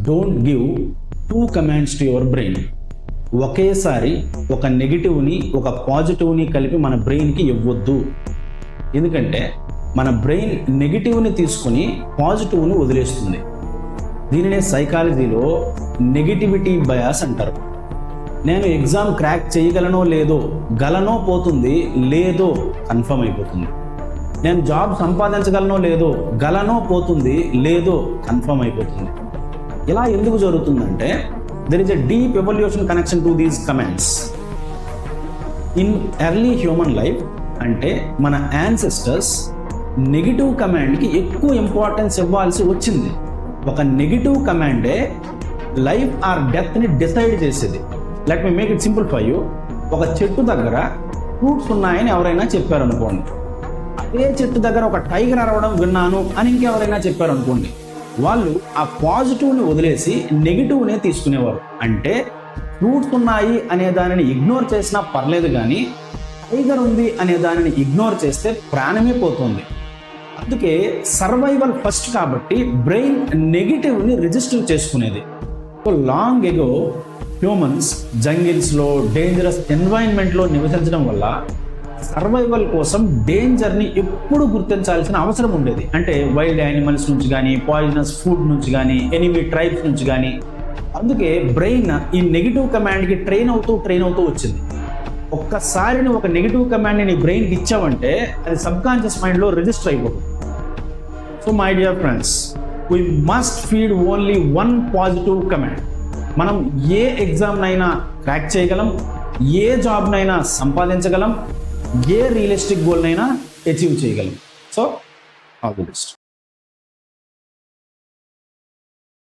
Don't give 2 commands to your brain. ఒకేసారి ఒక నెగిటివ్ని ఒక పాజిటివ్ని కలిపి మన బ్రెయిన్కి ఇవ్వద్దు. ఎందుకంటే మన బ్రెయిన్ నెగిటివ్ని తీసుకుని పాజిటివ్ని వదిలేస్తుంది. దీనినే సైకాలజీలో నెగిటివిటీ బయాస్ అంటారు. నేను ఎగ్జామ్ క్రాక్ చేయగలనో లేదో, గలనో పోతుంది, లేదో కన్ఫర్మ్ అయిపోతుంది. నేను జాబ్ సంపాదించగలనో లేదో, గలనో పోతుంది, లేదో కన్ఫర్మ్ అయిపోతుంది. ఇలా ఎందుకు జరుగుతుందంటే there is a deep evolution connection to these commands. In early human life అంటే మన యాన్సెస్టర్స్ నెగిటివ్ కమాండ్కి ఎక్కువ ఇంపార్టెన్స్ ఇవ్వాల్సి వచ్చింది. ఒక నెగిటివ్ కమాండే లైఫ్ ఆర్ డెత్ని డిసైడ్ చేసేది. Let me make it simple for you. ఒక చెట్టు దగ్గర ఫ్రూట్స్ ఉన్నాయని ఎవరైనా చెప్పారనుకోండి, అదే చెట్టు దగ్గర ఒక టైగర్ అరవడం విన్నాను అని ఇంకెవరైనా చెప్పారనుకోండి, వాళ్ళు ఆ పాజిటివ్ని వదిలేసి నెగిటివ్నే తీసుకునేవారు. అంటే ఫ్రూట్స్ ఉన్నాయి అనే దానిని ఇగ్నోర్ చేసినా పర్లేదు, కానీ టైగర్ ఉంది అనే దానిని ఇగ్నోర్ చేస్తే ప్రాణమే పోతుంది. అందుకే సర్వైవల్ ఫస్ట్ కాబట్టి బ్రెయిన్ నెగిటివ్ని రిజిస్టర్ చేసుకునేది. సో లాంగ్ ఎగో హ్యూమన్స్ జంగిల్స్లో డేంజరస్ ఎన్వైరన్మెంట్లో నివసించడం వల్ల సర్వైవల్ కోసం డేంజర్ని ఎప్పుడు గుర్తించాల్సిన అవసరం ఉండేది. అంటే వైల్డ్ యానిమల్స్ నుంచి కానీ, పాయిజనస్ ఫుడ్ నుంచి కానీ, ఎనిమీ ట్రైబ్స్ నుంచి కానీ. అందుకే బ్రెయిన్ ఈ నెగిటివ్ కమాండ్కి ట్రైన్ అవుతూ వచ్చింది. ఒక్కసారి నువ్వు ఒక నెగిటివ్ కమాండ్ని నీ బ్రెయిన్కి ఇచ్చావంటే అది సబ్కాన్షియస్ మైండ్లో రిజిస్టర్ అయిపోతుంది. So my dear friends, we must feed only 1 positive command. మనం ఏ ఎగ్జామ్నైనా క్రాక్ చేయగలం, ఏ జాబ్నైనా సంపాదించగలం, ఏ రియలిస్టిక్ గోల్నైనా అచీవ్ చేయగలం. So all the best.